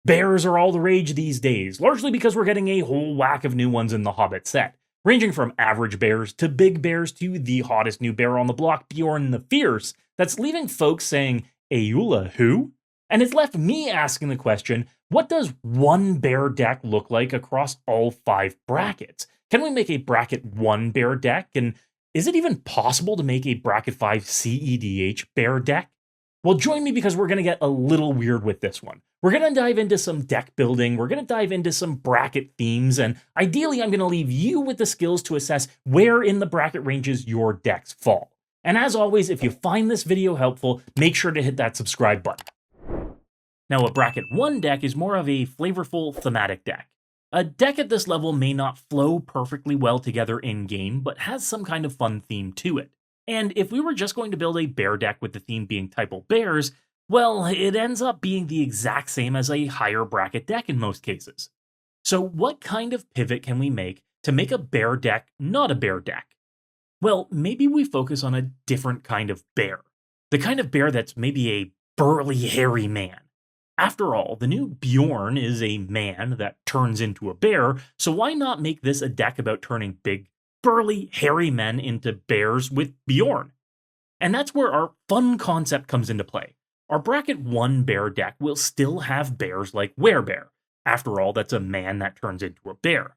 Bears are all the rage these days, largely because we're getting a whole whack of new ones in the Hobbit set, ranging from average bears to big bears to the hottest new bear on the block, Beorn the Fierce, that's leaving folks saying, Ayula who? And it's left me asking the question, what does one bear deck look like across all 5 brackets? Can we make a bracket 1 bear deck? And is it even possible to make a bracket 5 CEDH bear deck? Well, join me because we're going to get a little weird with this one. We're going to dive into some deck building, we're going to dive into some bracket themes, and ideally I'm going to leave you with the skills to assess where in the bracket ranges your decks fall. And as always, if you find this video helpful, make sure to hit that subscribe button. Now, a bracket 1 deck is more of a flavorful thematic deck. A deck at this level may not flow perfectly well together in-game, but has some kind of fun theme to it. And if we were just going to build a bear deck with the theme being typal bears, well, it ends up being the exact same as a higher bracket deck in most cases. So what kind of pivot can we make to make a bear deck not a bear deck? Well, maybe we focus on a different kind of bear. The kind of bear that's maybe a burly, hairy man. After all, the new Beorn is a man that turns into a bear, so why not make this a deck about turning big, burly, hairy men into bears with Beorn? And that's where our fun concept comes into play. Our bracket 1 bear deck will still have bears like Werebear. After all, that's a man that turns into a bear.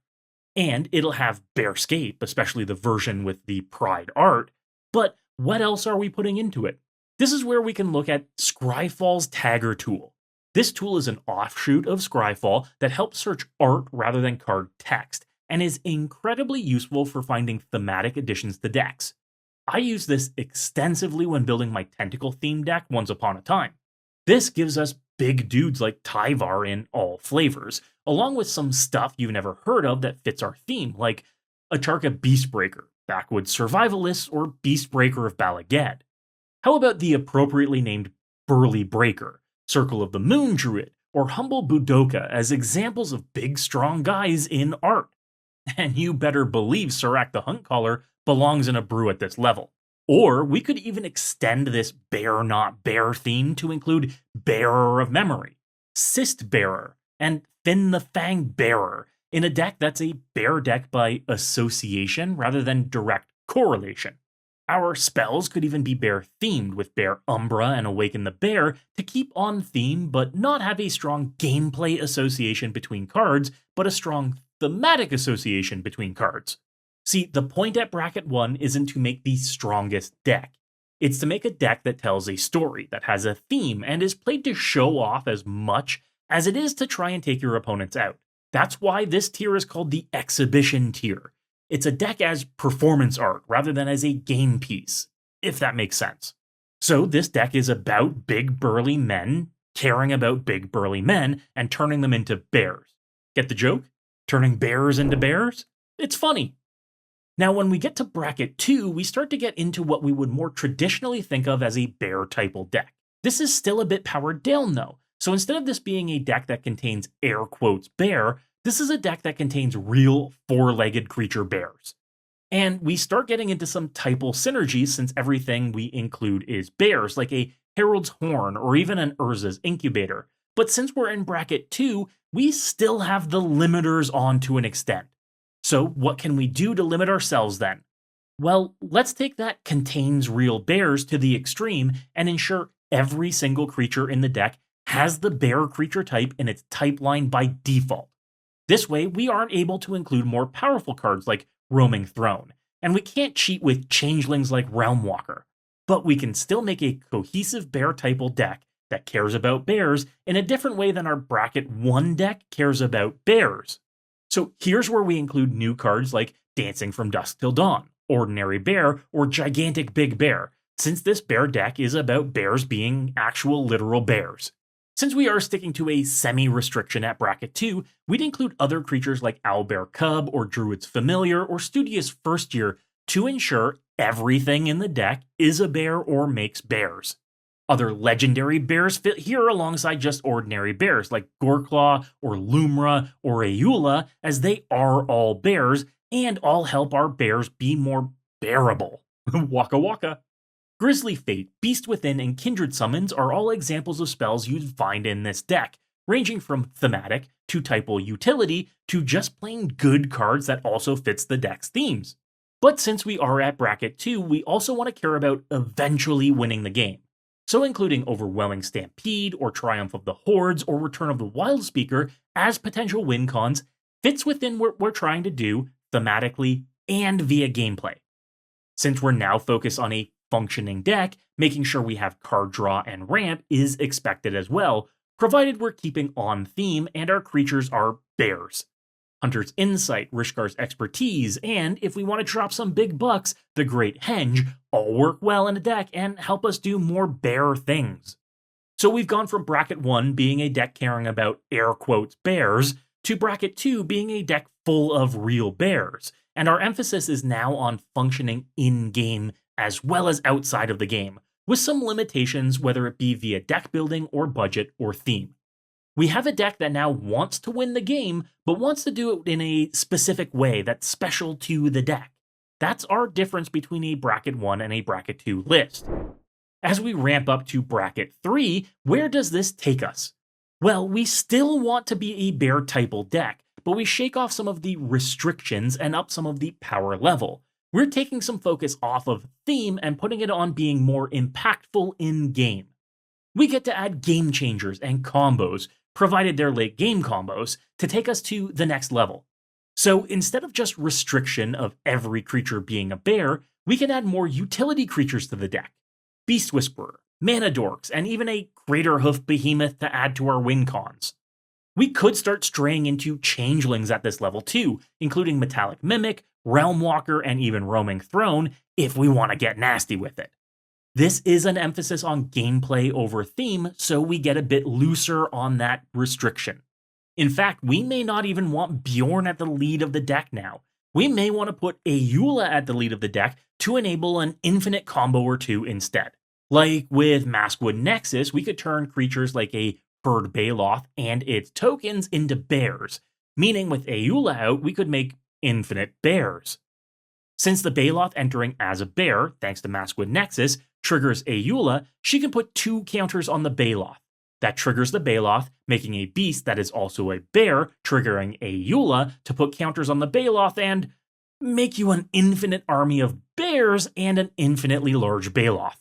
And it'll have Bearscape, especially the version with the Pride art, but what else are we putting into it? This is where we can look at Scryfall's Tagger tool. This tool is an offshoot of Scryfall that helps search art rather than card text, and is incredibly useful for finding thematic additions to decks. I use this extensively when building my tentacle theme deck once upon a time. This gives us big dudes like Tyvar in all flavors, along with some stuff you've never heard of that fits our theme, like Acharka Beastbreaker, Backwoods Survivalist, or Beastbreaker of Balagad. How about the appropriately named Burly Breaker, Circle of the Moon Druid, or Humble Budoka as examples of big strong guys in art? And you better believe Serac the Huntcaller belongs in a brew at this level. Or we could even extend this bear not bear theme to include Bearer of Memory, Cyst Bearer, and Fin the Fang Bearer in a deck that's a bear deck by association rather than direct correlation. Our spells could even be bear themed with Bear Umbra and Awaken the Bear to keep on theme but not have a strong gameplay association between cards, but a strong thematic association between cards. See, the point at bracket 1 isn't to make the strongest deck. It's to make a deck that tells a story, that has a theme, and is played to show off as much as it is to try and take your opponents out. That's why this tier is called the Exhibition tier. It's a deck as performance art rather than as a game piece, if that makes sense. So this deck is about big burly men caring about big burly men and turning them into bears. Get the joke? Turning bears into bears? It's funny. Now, when we get to bracket 2, we start to get into what we would more traditionally think of as a bear typal deck. This is still a bit powered down though, so instead of this being a deck that contains air quotes bear, this is a deck that contains real 4-legged creature bears. And we start getting into some typal synergies since everything we include is bears, like a Herald's Horn or even an Urza's Incubator. But since we're in bracket 2, we still have the limiters on to an extent. So what can we do to limit ourselves then? Well, let's take that contains real bears to the extreme and ensure every single creature in the deck has the bear creature type in its type line by default. This way, we aren't able to include more powerful cards like Roaming Throne, and we can't cheat with changelings like Realmwalker, but we can still make a cohesive bear typal deck that cares about bears in a different way than our bracket 1 deck cares about bears. So here's where we include new cards like Dancing from Dusk Till Dawn, Ordinary Bear, or Gigantic Big Bear, since this bear deck is about bears being actual literal bears. Since we are sticking to a semi-restriction at bracket 2, we'd include other creatures like Owlbear Cub or Druid's Familiar or Studious First Year to ensure everything in the deck is a bear or makes bears. Other legendary bears fit here alongside just ordinary bears like Goreclaw or Lumra or Ayula, as they are all bears and all help our bears be more bearable. Waka waka. Grisly Fate, Beast Within, and Kindred Summons are all examples of spells you'd find in this deck, ranging from thematic to typal utility to just plain good cards that also fits the deck's themes. But since we are at bracket 2, we also want to care about eventually winning the game. So including Overwhelming Stampede or Triumph of the Hordes or Return of the Wildspeaker as potential win cons fits within what we're trying to do thematically and via gameplay. Since we're now focused on a functioning deck, making sure we have card draw and ramp is expected as well, provided we're keeping on theme and our creatures are bears. Hunter's Insight, Rishkar's Expertise, and if we want to drop some big bucks, the Great Henge all work well in a deck and help us do more bear things. So we've gone from bracket 1 being a deck caring about air quotes bears to bracket 2 being a deck full of real bears, and our emphasis is now on functioning in-game as well as outside of the game, with some limitations whether it be via deck building or budget or theme. We have a deck that now wants to win the game, but wants to do it in a specific way that's special to the deck. That's our difference between a bracket 1 and a bracket 2 list. As we ramp up to bracket 3, where does this take us? Well, we still want to be a bear typal deck, but we shake off some of the restrictions and up some of the power level. We're taking some focus off of theme and putting it on being more impactful in game. We get to add game changers and combos, provided they're late game combos, to take us to the next level. So instead of just restriction of every creature being a bear, we can add more utility creatures to the deck. Beast Whisperer, Mana Dorks, and even a Greater Hoof Behemoth to add to our win cons. We could start straying into changelings at this level too, including Metallic Mimic, Realm Walker, and even Roaming Throne, if we want to get nasty with it. This is an emphasis on gameplay over theme, so we get a bit looser on that restriction. In fact, we may not even want Beorn at the lead of the deck now. We may want to put Ayula at the lead of the deck to enable an infinite combo or two instead. Like with Maskwood Nexus, we could turn creatures like a Herd Baloth and its tokens into bears, meaning with Ayula out, we could make infinite bears. Since the Baloth entering as a bear, thanks to Maskwood Nexus, triggers Ayula, she can put 2 counters on the Baloth. That triggers the Baloth, making a beast that is also a bear, triggering Ayula to put counters on the Baloth and make you an infinite army of bears and an infinitely large Baloth.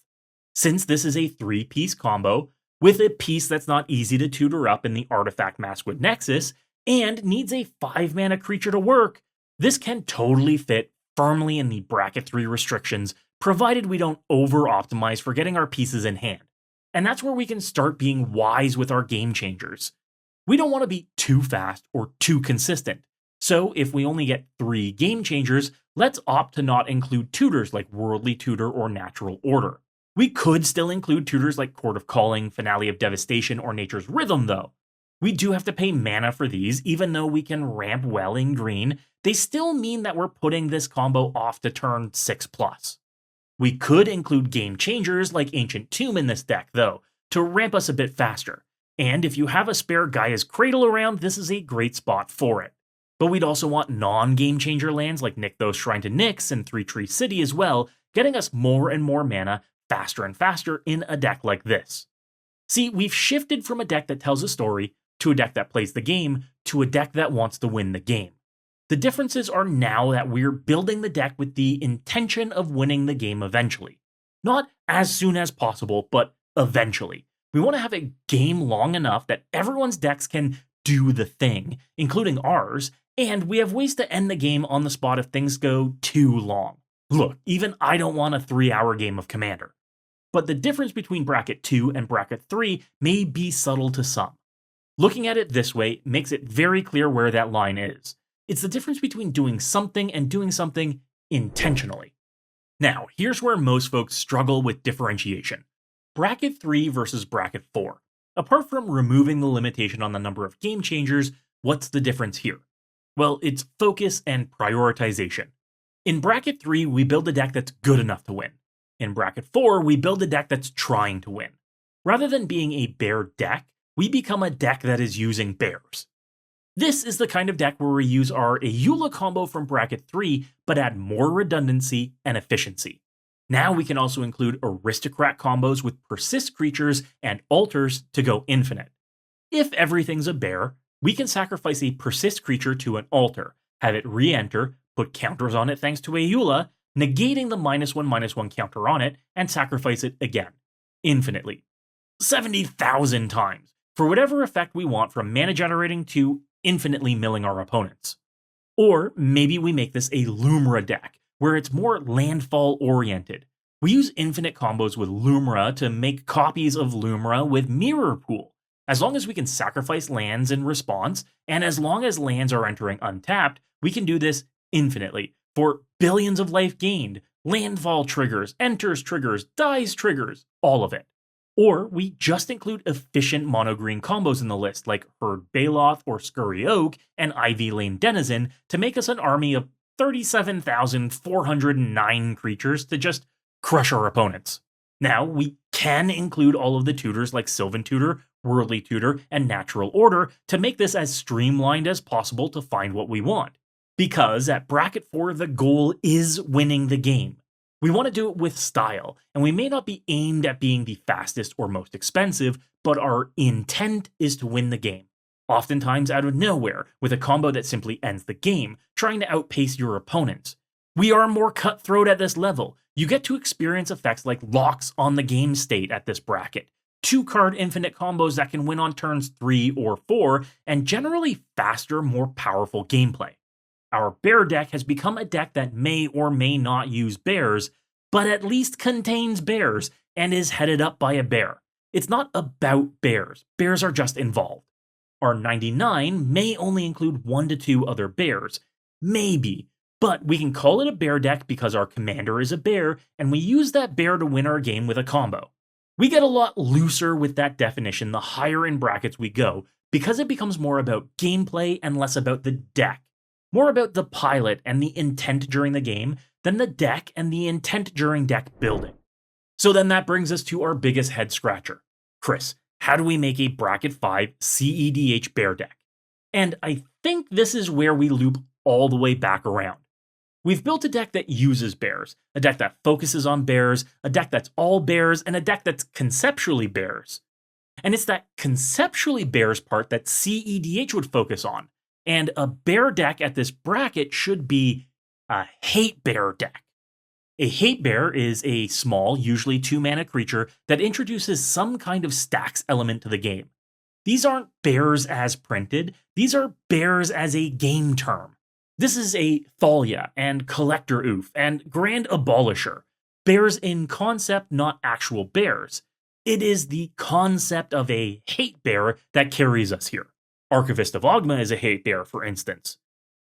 Since this is a 3-piece combo, with a piece that's not easy to tutor up in the artifact Maskwood Nexus, and needs a 5-mana creature to work, this can totally fit firmly in the bracket 3 restrictions, provided we don't over-optimize for getting our pieces in hand. And that's where we can start being wise with our game changers. We don't want to be too fast or too consistent. So if we only get 3 game changers, let's opt to not include tutors like Worldly Tutor or Natural Order. We could still include tutors like Court of Calling, Finale of Devastation, or Nature's Rhythm though. We do have to pay mana for these, even though we can ramp well in green, they still mean that we're putting this combo off to turn 6+. We could include game changers like Ancient Tomb in this deck, though, to ramp us a bit faster. And if you have a spare Gaia's Cradle around, this is a great spot for it. But we'd also want non-game changer lands like Nykthos Shrine to Nyx and Three Tree City as well, getting us more and more mana faster and faster in a deck like this. See, we've shifted from a deck that tells a story to a deck that plays the game to a deck that wants to win the game. The differences are now that we're building the deck with the intention of winning the game eventually. Not as soon as possible, but eventually. We want to have a game long enough that everyone's decks can do the thing, including ours, and we have ways to end the game on the spot if things go too long. Look, even I don't want a 3-hour game of Commander. But the difference between bracket 2 and bracket 3 may be subtle to some. Looking at it this way makes it very clear where that line is. It's the difference between doing something and doing something intentionally. Now, here's where most folks struggle with differentiation. Bracket 3 versus bracket 4. Apart from removing the limitation on the number of game changers, what's the difference here? Well, it's focus and prioritization. In bracket 3, we build a deck that's good enough to win. In bracket 4, we build a deck that's trying to win. Rather than being a bear deck, we become a deck that is using bears. This is the kind of deck where we use our Ayula combo from bracket 3, but add more redundancy and efficiency. Now we can also include aristocrat combos with persist creatures and altars to go infinite. If everything's a bear, we can sacrifice a persist creature to an altar, have it re-enter, put counters on it thanks to a Eula, negating the -1/-1 counter on it, and sacrifice it again. Infinitely. 70,000 times, for whatever effect we want from mana generating to infinitely milling our opponents. Or maybe we make this a Lumra deck, where it's more landfall oriented. We use infinite combos with Lumra to make copies of Lumra with Mirror Pool. As long as we can sacrifice lands in response, and as long as lands are entering untapped, we can do this infinitely, for billions of life gained, landfall triggers, enters triggers, dies triggers, all of it. Or we just include efficient mono-green combos in the list, like Herd Baloth or Scurry Oak and Ivy Lane Denizen, to make us an army of 37,409 creatures to just crush our opponents. Now, we can include all of the tutors like Sylvan Tutor, Worldly Tutor, and Natural Order to make this as streamlined as possible to find what we want. Because at Bracket 4, the goal is winning the game. We want to do it with style, and we may not be aimed at being the fastest or most expensive, but our intent is to win the game. Oftentimes out of nowhere, with a combo that simply ends the game, trying to outpace your opponents. We are more cutthroat at this level. You get to experience effects like locks on the game state at this bracket, 2-card infinite combos that can win on turns 3 or 4, and generally faster, more powerful gameplay. Our bear deck has become a deck that may or may not use bears, but at least contains bears and is headed up by a bear. It's not about bears. Bears are just involved. Our 99 may only include 1 to 2 other bears. Maybe. But we can call it a bear deck because our commander is a bear, and we use that bear to win our game with a combo. We get a lot looser with that definition the higher in brackets we go, because it becomes more about gameplay and less about the deck. More about the pilot and the intent during the game than the deck and the intent during deck building. So then that brings us to our biggest head scratcher. Chris, how do we make a Bracket 5 CEDH bear deck? And I think this is where we loop all the way back around. We've built a deck that uses bears, a deck that focuses on bears, a deck that's all bears, and a deck that's conceptually bears. And it's that conceptually bears part that CEDH would focus on. And a bear deck at this bracket should be a hate bear deck. A hate bear is a small, usually 2-mana creature that introduces some kind of stacks element to the game. These aren't bears as printed, these are bears as a game term. This is a Thalia and Collector Oof and Grand Abolisher. Bears in concept, not actual bears. It is the concept of a hate bear that carries us here. Archivist of Ogma is a hate bear, for instance.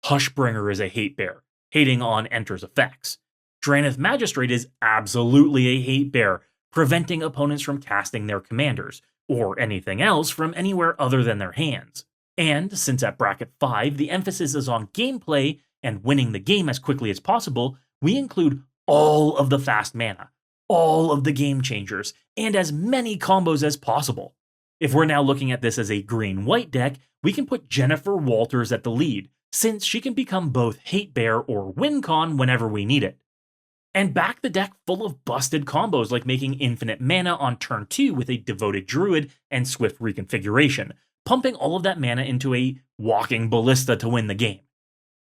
Hushbringer is a hate bear, hating on enters effects. Drannith Magistrate is absolutely a hate bear, preventing opponents from casting their commanders, or anything else from anywhere other than their hands. And since at Bracket 5 the emphasis is on gameplay and winning the game as quickly as possible, we include all of the fast mana, all of the game changers, and as many combos as possible. If we're now looking at this as a green-white deck, we can put Jennifer Walters at the lead, since she can become both Hate Bear or WinCon whenever we need it. And back the deck full of busted combos like making infinite mana on turn 2 with a Devoted Druid and Swift Reconfiguration, pumping all of that mana into a Walking Ballista to win the game.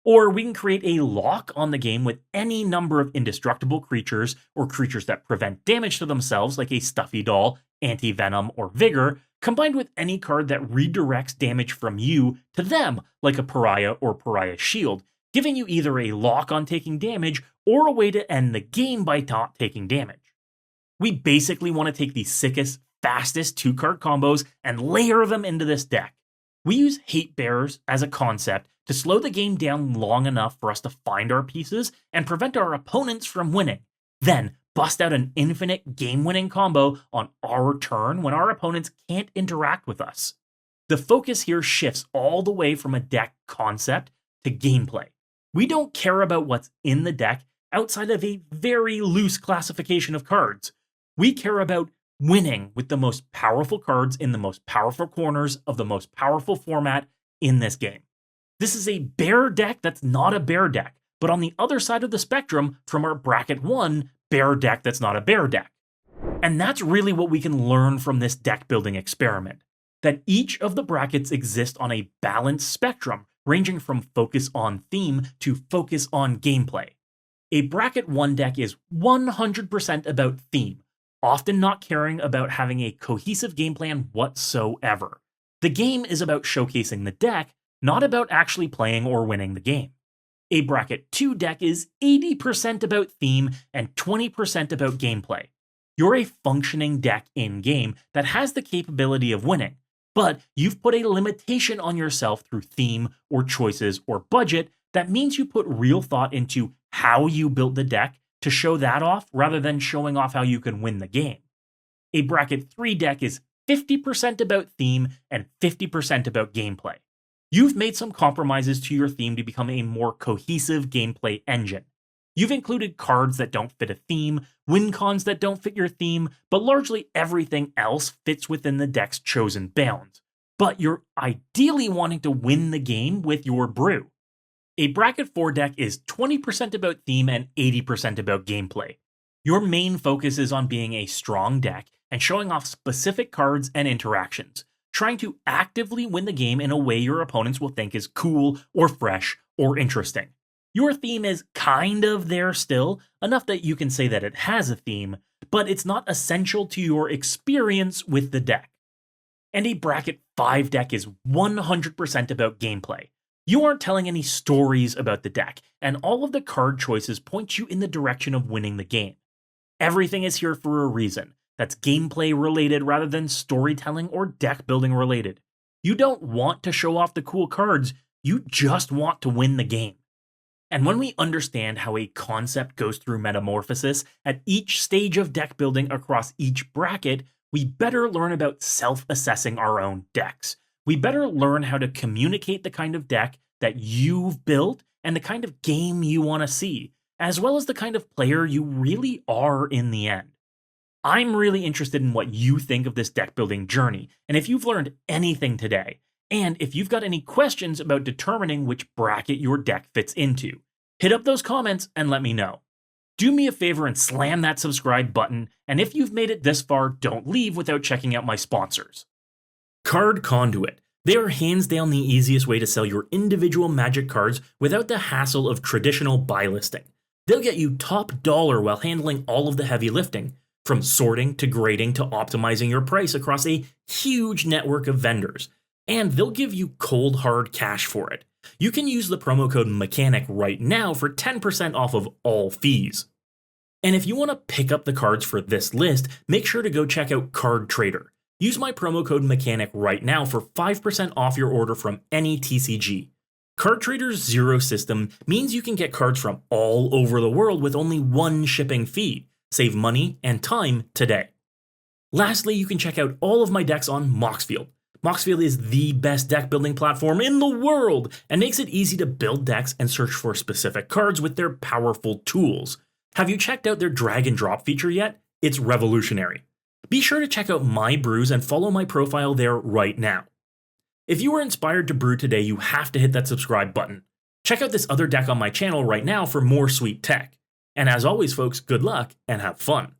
Or we can create a lock on the game with any number of indestructible creatures or creatures that prevent damage to themselves like a Stuffy Doll, Anti-Venom, or Vigor, combined with any card that redirects damage from you to them like a Pariah or Pariah Shield, giving you either a lock on taking damage or a way to end the game by not taking damage. We basically want to take the sickest, fastest 2-card combos and layer them into this deck. We use Hate Bears as a concept to slow the game down long enough for us to find our pieces and prevent our opponents from winning. Then bust out an infinite game-winning combo on our turn when our opponents can't interact with us. The focus here shifts all the way from a deck concept to gameplay. We don't care about what's in the deck outside of a very loose classification of cards. We care about winning with the most powerful cards in the most powerful corners of the most powerful format in this game. This is a bear deck that's not a bear deck, but on the other side of the spectrum from our Bracket 1 bear deck that's not a bear deck. And that's really what we can learn from this deck building experiment. that each of the brackets exist on a balanced spectrum, ranging from focus on theme to focus on gameplay. A bracket 1 deck is 100% about theme, often not caring about having a cohesive game plan whatsoever. The game is about showcasing the deck, not about actually playing or winning the game. A bracket 2 deck is 80% about theme and 20% about gameplay. You're a functioning deck in-game that has the capability of winning, but you've put a limitation on yourself through theme or choices or budget that means you put real thought into how you built the deck to show that off rather than showing off how you can win the game. A bracket 3 deck is 50% about theme and 50% about gameplay. You've made some compromises to your theme to become a more cohesive gameplay engine. You've included cards that don't fit a theme, win cons that don't fit your theme, but largely everything else fits within the deck's chosen bounds. But you're ideally wanting to win the game with your brew. A bracket 4 deck is 20% about theme and 80% about gameplay. Your main focus is on being a strong deck and showing off specific cards and interactions, trying to actively win the game in a way your opponents will think is cool or fresh or interesting. Your theme is kind of there still, enough that you can say that it has a theme, but it's not essential to your experience with the deck. And a bracket 5 deck is 100% about gameplay. You aren't telling any stories about the deck, and all of the card choices point you in the direction of winning the game. Everything is here for a reason. That's gameplay related rather than storytelling or deck building related. You don't want to show off the cool cards, you just want to win the game. And when we understand how a concept goes through metamorphosis at each stage of deck building across each bracket, we better learn about self-assessing our own decks. We better learn how to communicate the kind of deck that you've built and the kind of game you want to see, as well as the kind of player you really are in the end. I'm really interested in what you think of this deck building journey, and if you've learned anything today, and if you've got any questions about determining which bracket your deck fits into, hit up those comments and let me know. Do me a favor and slam that subscribe button, and if you've made it this far, don't leave without checking out my sponsors. Card Conduit. They are hands down the easiest way to sell your individual Magic cards without the hassle of traditional buy listing. They'll get you top dollar while handling all of the heavy lifting, from sorting to grading to optimizing your price across a huge network of vendors. And they'll give you cold hard cash for it. You can use the promo code MECHANIC right now for 10% off of all fees. And if you want to pick up the cards for this list, make sure to go check out Card Trader. Use my promo code MECHANIC right now for 5% off your order from any TCG. Card Trader's zero system means you can get cards from all over the world with only one shipping fee. Save money and time today. Lastly, you can check out all of my decks on MOXFIELD. MOXFIELD is the best deck building platform in the world and makes it easy to build decks and search for specific cards with their powerful tools. Have you checked out their drag and drop feature yet? It's revolutionary. Be sure to check out my brews and follow my profile there right now. If you were inspired to brew today, you have to hit that subscribe button. Check out this other deck on my channel right now for more sweet tech. And as always, folks, good luck and have fun.